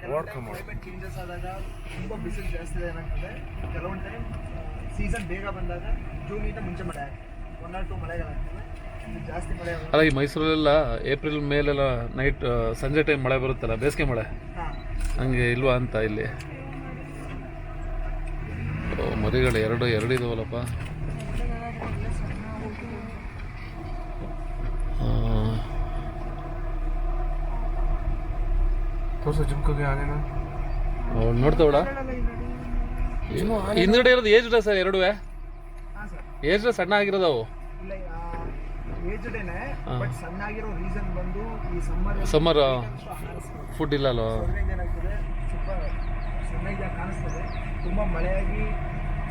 Climate changes ಆದಾಗ ತುಂಬ ಬಿಸಿಲು ಜಾಸ್ತಿ ಏನಾಗ್ತದೆ, ಕೆಲವೊಂದು ಟೈಮ್ ಸೀಸನ್ ಬೇಗ ಬಂದಾಗ ಜೂನಿಂದ ಮುಂಚೆ ಮಳೆ ಆಗ್ತದೆ, 1 or 2 ಮಳೆಗಳಾಗ್ತದೆ. ಜಾಸ್ತಿ ಮಳೆ ಅಲ್ಲ ಈ ಮೈಸೂರಲ್ಲೆಲ್ಲ ಏಪ್ರಿಲ್ ಮೇಲೆಲ್ಲ ನೈಟ್ ಸಂಜೆ ಟೈಮ್ ಮಳೆ ಬರುತ್ತಲ್ಲ, ಬೇಸಿಗೆ ಮಳೆ ಹಂಗೆ ಇಲ್ವಾ ಅಂತ ಇಲ್ಲಿ. ಮರಿಗಳು ಎರಡು ಇದಾವಲ್ಲಪ್ಪ. ನೋಡ್ತಾವಳ ಹಿಂದ್ಗಡೆ ಇರೋದು ಏಜ್ ಸರ್, ಎರಡೂ ಏಜ್ ಸಣ್ಣ ಆಗಿರೋದವು. ಬಟ್ ಸಣ್ಣ ಆಗಿರೋ ರೀಸನ್ ಬಂದು ಈ ಸಮ್ಮರ್ ಫುಡ್ ಇಲ್ಲ ಅಲ್ವಾ, ಏನಾಗ್ತದೆ ಸ್ವಲ್ಪ ಸಣ್ಣಗೆ ಕಾಣಿಸ್ತದೆ. ತುಂಬ ಮಳೆಯಾಗಿ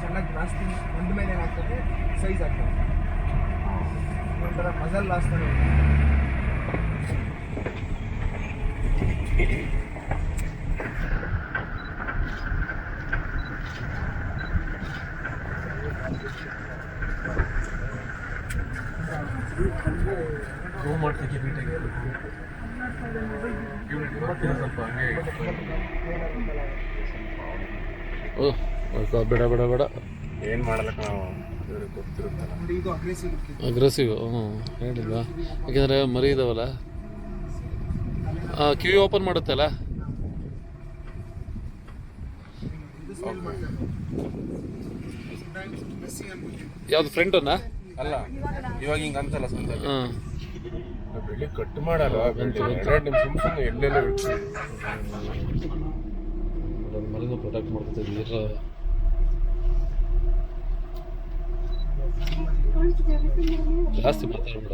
ಚೆನ್ನಾಗಿ ಜಾಸ್ತಿ ಒಂದ ಮೇಲೆ ಏನಾಗ್ತದೆ ಸೈಜ್ ಆಗ್ತದೆ, ಒಂಥರ ಮಜಲ್ ಲಾಸ್ ತರ. ಬೇಡ ಬೇಡ ಬೇಡ, ಏನು ಮಾಡಲಕ್ಕ ನಾವು ಗೊತ್ತಿರುತ್ತಲ್ಲ. ಇದು ಅಗ್ರೆಸಿವ್. ಹೇಳಿಲ್ವಾ, ಯಾಕೆಂದರೆ ಮರಿ ಇದಾವಲ್ಲ. ಕಿವಿ ಓಪನ್ ಮಾಡುತ್ತಲ್ಲ. ಯಾವ್ದು ಫ್ರಂಟನ್ನ ಅಲ್ಲ, ಇವಾಗ ಹಿಂಗೆ ಅಂತಲ್ಲ ಸ್ವಂತ ಹಾಂ ಬೆಳಿ ಕಟ್ ಮಾಡಲ್ಲ. 2 ನಿಮಿಷ ಸುಮ್ಮನೆ ಎಲ್ಲೆಲ್ಲ ಇಡ್ತೀವಿ. ಮರಿನ ಪ್ರೊಟೆಕ್ಟ್ ಮಾಡ್ಕೊತೀವಿ. ನೀರು ಜಾಸ್ತಿ ಮಾತಾಡ್ಬಿಡ.